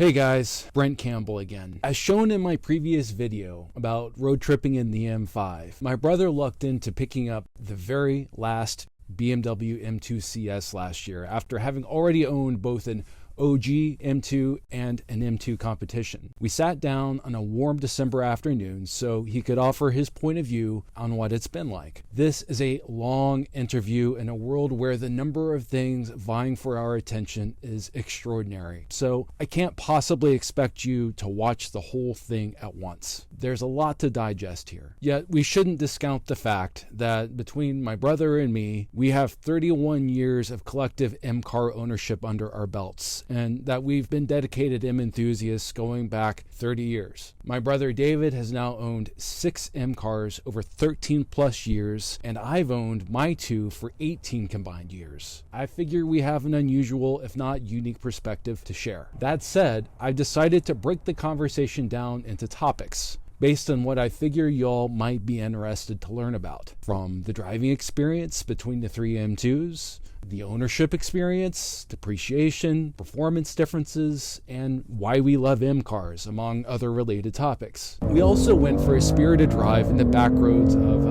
Hey guys, Brent Campbell again. As shown in my previous video about road tripping in the M5, my brother lucked into picking up the very last BMW M2 CS last year after having already owned both an OG M2 and an M2 Competition. We sat down on a warm December afternoon so he could offer his point of view on what it's been like. This is a long interview in a world where the number of things vying for our attention is extraordinary. So I can't possibly expect you to watch the whole thing at once. There's a lot to digest here. Yet we shouldn't discount the fact that between my brother and me, we have 31 years of collective M car ownership under our belts, and that we've been dedicated M enthusiasts going back 30 years. My brother David has now owned 6 M cars over 13 plus years, and I've owned my 2 for 18 combined years. I figure we have an unusual, if not unique, perspective to share. That said, I've decided to break the conversation down into topics based on what I figure y'all might be interested to learn about. From the driving experience between the 3 M2s, the ownership experience, depreciation, performance differences, and why we love M cars, among other related topics. We also went for a spirited drive in the back roads of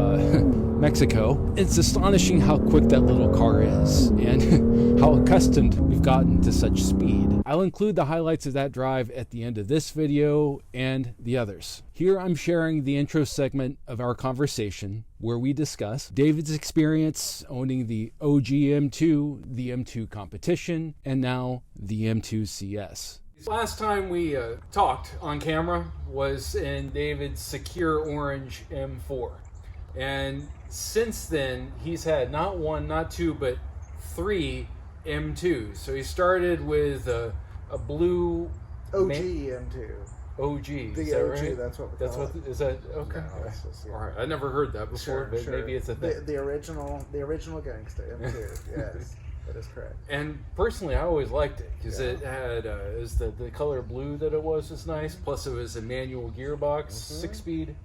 Mexico. It's astonishing how quick that little car is and how accustomed we've gotten to such speed. I'll include the highlights of that drive at the end of this video and the others. Here I'm sharing the intro segment of our conversation where we discuss David's experience owning the OG M2, the M2 Competition, and now the M2 CS. Last time we talked on camera was in David's secure orange M4. And since then, he's had not 1, not 2, but 3 M2s. So he started with a blue OG M2. OG. The OG, right? That's what we call it. Is that okay? No, All right, I never heard that before, but maybe it's a thing. The original gangster M2. Yes, that is correct. And personally, I always liked it because it had is the color blue that it was nice. Plus, it was a manual gearbox, 6-speed.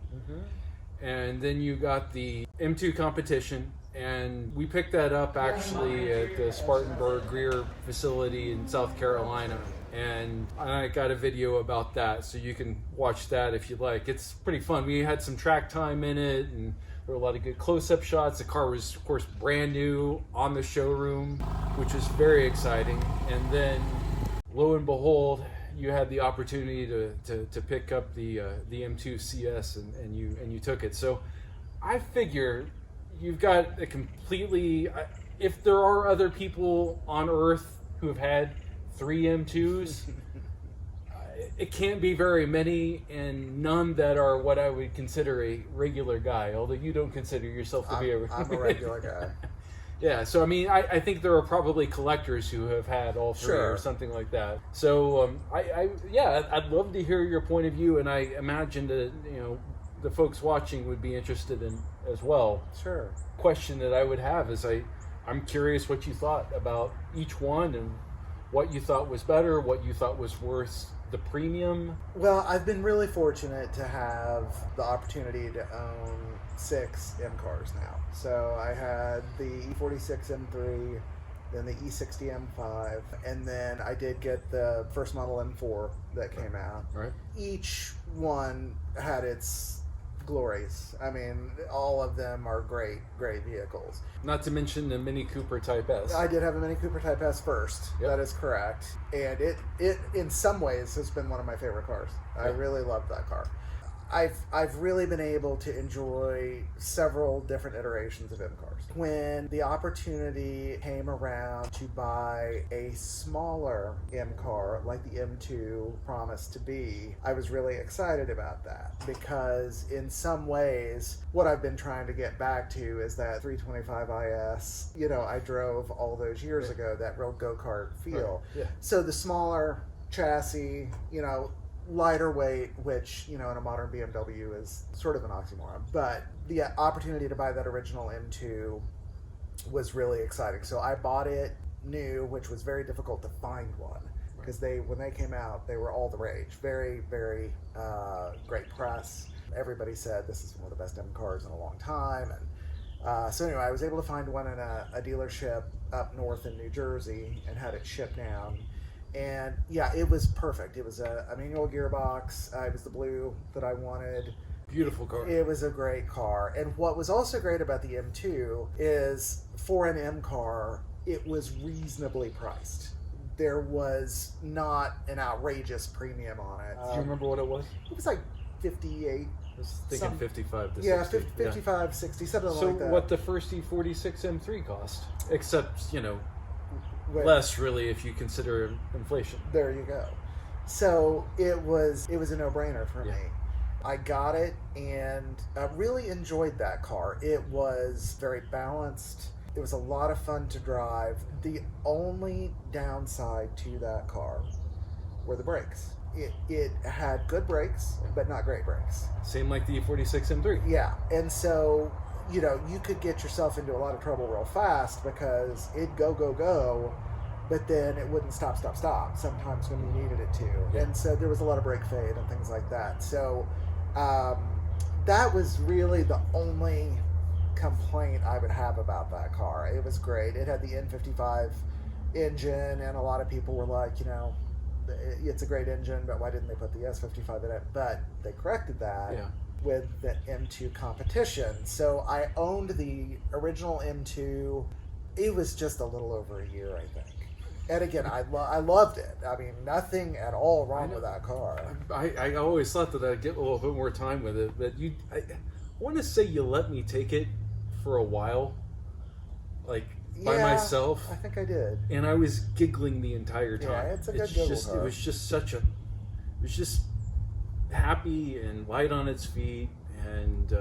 And then you got the M2 Competition, and we picked that up actually at the Spartanburg Greer facility in South Carolina. And I got a video about that, so you can watch that if you like. It's pretty fun. We had some track time in it, and there were a lot of good close-up shots. The car was, of course, brand new on the showroom, which was very exciting. And then, lo and behold, you had the opportunity to pick up the M2 CS, and you took it. So I figure you've got a completely, if there are other people on Earth who have had 3 M2s, it can't be very many, and none that are what I would consider a regular guy, although you don't consider yourself to be a I'm a regular guy. Yeah, so I mean, I think there are probably collectors who have had all 3 or something like that. So I'd love to hear your point of view, and I imagine that the folks watching would be interested in as well. Sure. Question that I would have is I'm curious what you thought about each one and what you thought was better, what you thought was worth the premium. Well, I've been really fortunate to have the opportunity to own 6 M cars now. So I had the E46 M3, then the E60 M5, and then I did get the first model M4 that came out. Right. Each one had its glories. I mean, all of them are great vehicles. Not to mention the Mini Cooper Type S. I did have a Mini Cooper Type S first. Yep. That is correct. And it in some ways has been one of my favorite cars. I really loved that car. I've really been able to enjoy several different iterations of M cars. When the opportunity came around to buy a smaller M car like the M2 promised to be, I was really excited about that because in some ways what I've been trying to get back to is that 325 IS, I drove all those years ago, that real go-kart feel. Right. Yeah. So the smaller chassis, lighter weight, which, in a modern BMW is sort of an oxymoron. But the opportunity to buy that original M2 was really exciting. So I bought it new, which was very difficult to find one because when they came out, they were all the rage. Very, very great press. Everybody said this is one of the best M cars in a long time. And so anyway, I was able to find one in a dealership up north in New Jersey and had it shipped down. And yeah, it was perfect. It was a manual gearbox. It was the blue that I wanted. Beautiful car. It was a great car. And what was also great about the M2 is for an M car, it was reasonably priced. There was not an outrageous premium on it. Do you remember what it was? It was like 58. I was thinking 55 to Yeah, 60. 55, 60, something So like that. what the first E46 M3 cost? Except, Wait, less really if you consider inflation. There you go. So it was a no-brainer for Yeah. me. I got it and I really enjoyed that car. It was very balanced. It was a lot of fun to drive. The only downside to that car were the brakes. It had good brakes, but not great brakes. Same like the E46 M3. Yeah, and so, you could get yourself into a lot of trouble real fast because it'd go, but then it wouldn't stop sometimes when you needed it to. Yeah. And so there was a lot of brake fade and things like that. So that was really the only complaint I would have about that car. It was great. It had the N55 engine, and a lot of people were like, it's a great engine, but why didn't they put the S55 in it? But they corrected that with the M2 Competition. So I owned the original M2. It was just a little over a year, I think. And again, I loved it. I mean, nothing at all wrong with that car. I always thought that I'd get a little bit more time with it, but I want to say you let me take it for a while, by myself. I think I did. And I was giggling the entire time. Yeah, it's a good giggle car. It was just happy and light on its feet and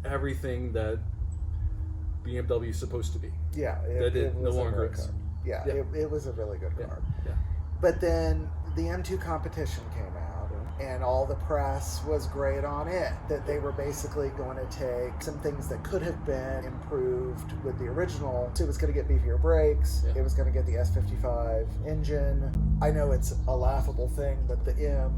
everything that BMW is supposed to be. Yeah, it no was a longer great is. car. Yeah, Yeah. It was a really good car. Yeah. But then the M2 Competition came out, and all the press was great on it, that they were basically going to take some things that could have been improved with the original. So it was going to get beefier brakes, it was going to get the S55 engine. I know it's a laughable thing, but the M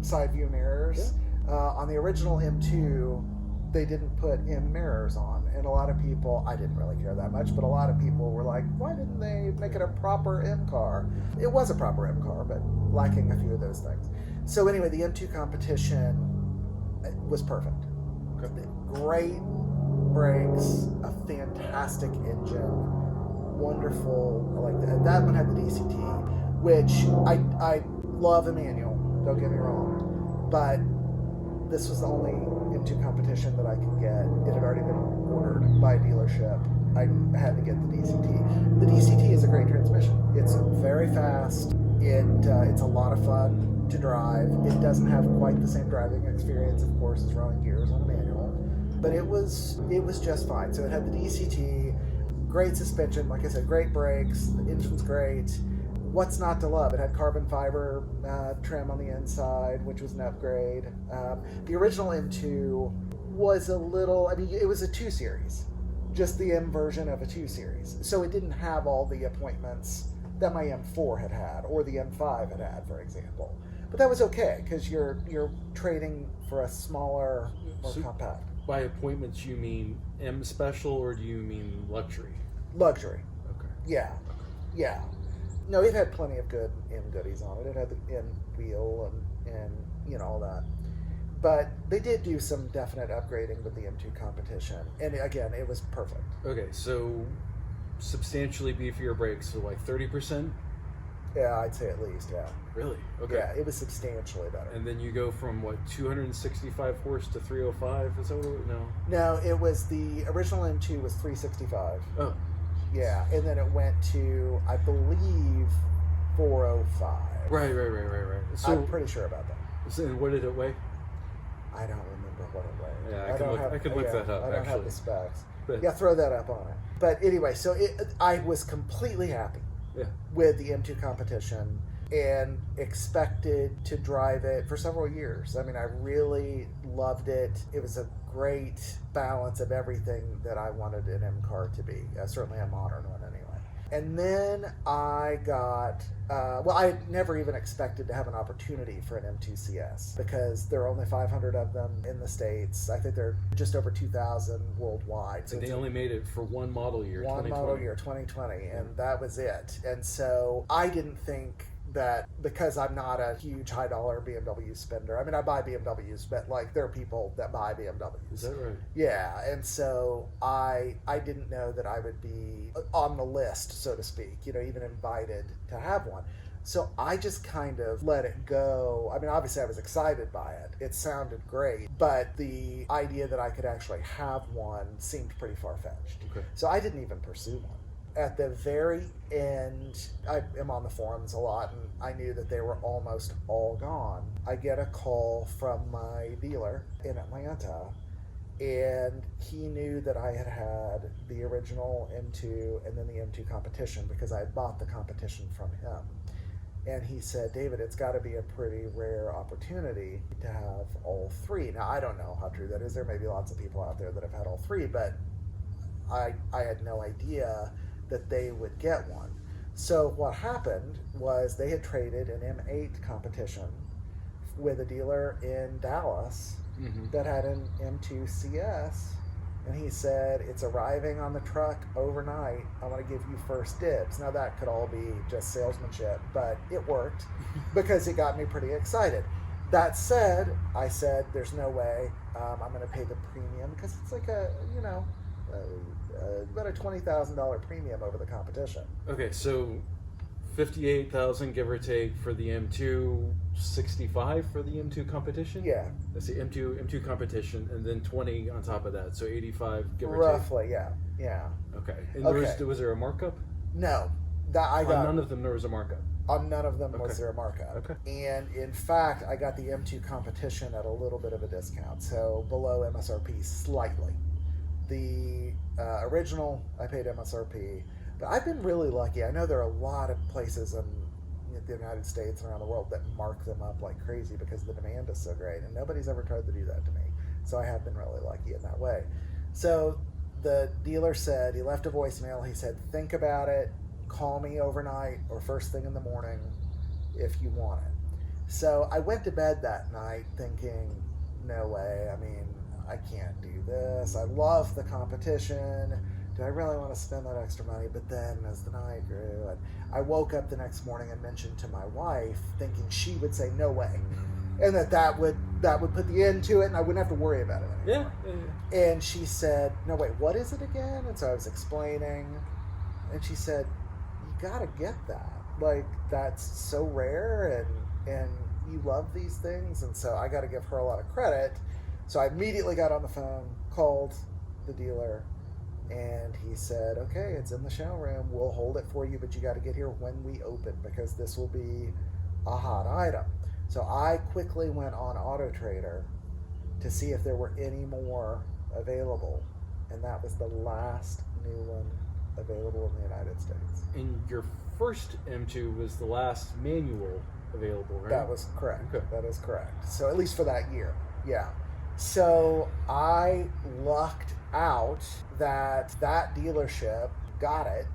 side view mirrors, on the original M2, they didn't put M mirrors on. And a lot of people, I didn't really care that much, but a lot of people were like, why didn't they make it a proper M car? It was a proper M car, but lacking a few of those things. So anyway, the M2 Competition was perfect. Great brakes, a fantastic engine, wonderful. I like that. That one had the DCT, which I love a manual, don't get me wrong, but this was the only M2 Competition that I could get. It had already been ordered by a dealership. I had to get the DCT. The DCT is a great transmission. It's very fast. It's a lot of fun to drive. It doesn't have quite the same driving experience, of course, as rolling gears on a manual, but it was just fine. So it had the DCT, great suspension, like I said, great brakes. The engine's great. What's not to love? It had carbon fiber trim on the inside, which was an upgrade. The original M2 was a little, it was a 2 Series, just the M version of a 2 Series. So it didn't have all the appointments that my M4 had, or the M5 had, for example. But that was okay, because you're trading for a smaller, more compact. By appointments, you mean M special, or do you mean luxury? Luxury. Okay. Yeah. No, it had plenty of good M goodies on it. It had the M wheel and all that. But they did do some definite upgrading with the M2 Competition. And again, it was perfect. Okay, so substantially beefier brakes, so like 30%? Yeah, I'd say at least, yeah. Really? Okay. Yeah, it was substantially better. And then you go from, 265 horse to 305? Is that what it was? No. No, it was the original M2 was 365. Oh. Yeah, and then it went to, I believe, 405. Right. So, I'm pretty sure about that. So, and what did it weigh? I don't remember what it weighed. Yeah, I can look that up, I don't actually. have the specs. But, yeah, throw that up on it. But anyway, so I was completely happy with the M2 Competition and expected to drive it for several years. I really loved it. It was a great balance of everything that I wanted an M car to be. Certainly a modern one anyway. And then I got, I had never even expected to have an opportunity for an M2 CS because there are only 500 of them in the States. I think they're just over 2,000 worldwide. So they only made it for one model year, 2020. One model year, 2020, and that was it. And so I didn't think that because I'm not a huge high dollar BMW spender. I mean, I buy BMWs, but like there are people that buy BMWs. Is that right? Yeah, and so I didn't know that I would be on the list, so to speak, you know, even invited to have one. So I just kind of let it go. I mean, obviously I was excited by it. It sounded great, but the idea that I could actually have one seemed pretty far-fetched. Okay. So I didn't even pursue one. At the very end, I am on the forums a lot, and I knew that they were almost all gone. I get a call from my dealer in Atlanta, and he knew that I had had the original M2 and then the M2 Competition because I had bought the Competition from him. And he said, David, it's got to be a pretty rare opportunity to have all three. Now, I don't know how true that is. There may be lots of people out there that have had all three, but I had no idea that they would get one. So what happened was they had traded an M8 Competition with a dealer in Dallas that had an M2 CS. And he said, it's arriving on the truck overnight. I want to give you first dibs. Now, that could all be just salesmanship, but it worked because it got me pretty excited. That said, I said, there's no way I'm going to pay the premium because it's like about a $20,000 premium over the competition. Okay, so $58,000 give or take for the M2, $65,000 for the M2 Competition. Yeah, that's the M2 Competition, and then $20,000 on top of that, so $85,000 give or roughly. Yeah. Okay. And Okay. was there a markup? No, that I got. On none of them there was a markup. On none of them was Okay. there a markup. Okay. And in fact, I got the M2 Competition at a little bit of a discount, so below MSRP slightly. The original, I paid MSRP, but I've been really lucky. I know there are a lot of places in the United States and around the world that mark them up like crazy because the demand is so great, and nobody's ever tried to do that to me. So I have been really lucky in that way. So the dealer said, he left a voicemail, he said, think about it, call me overnight or first thing in the morning if you want it. So I went to bed that night thinking, no way, I mean, I can't do this. I love the competition. Do I really want to spend that extra money? But then as the night grew, I woke up the next morning and mentioned to my wife, thinking she would say no way, and that would put the end to it, and I wouldn't have to worry about it anymore. Yeah. And she said, no, wait, what is it again? And so I was explaining, and she said, you got to get that. Like, that's so rare, and you love these things, and so I got to give her a lot of credit. So I immediately got on the phone, called the dealer, and he said, okay, it's in the showroom. We'll hold it for you, but you got to get here when we open because this will be a hot item. So I quickly went on Auto Trader to see if there were any more available, and that was the last new one available in the United States. And your first M2 was the last manual available, right? That was correct. Okay. That is correct. So at least for that year, yeah. So I lucked out that dealership got it,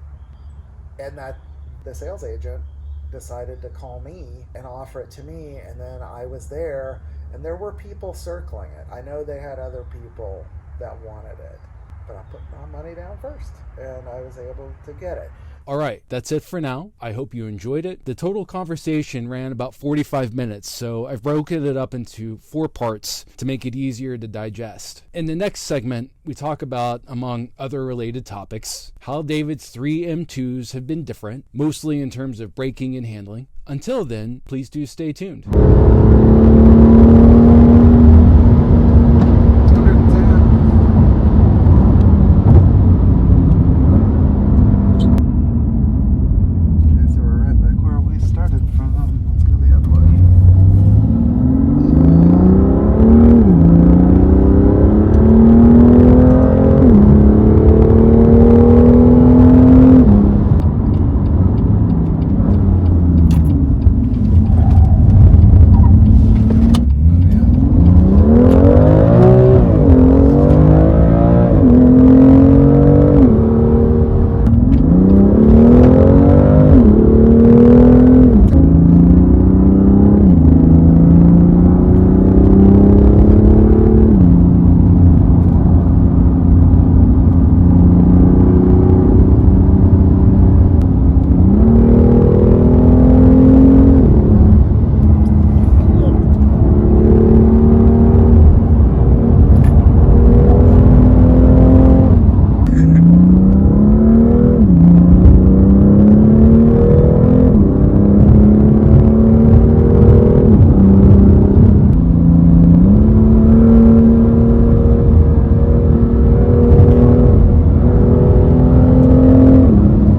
and that the sales agent decided to call me and offer it to me, and then I was there, and there were people circling it. I know they had other people that wanted it, but I put my money down first, and I was able to get it. All right, that's it for now. I hope you enjoyed it. The total conversation ran about 45 minutes, so I've broken it up into 4 parts to make it easier to digest. In the next segment, we talk about, among other related topics, how David's 3 M2s have been different, mostly in terms of braking and handling. Until then, please do stay tuned.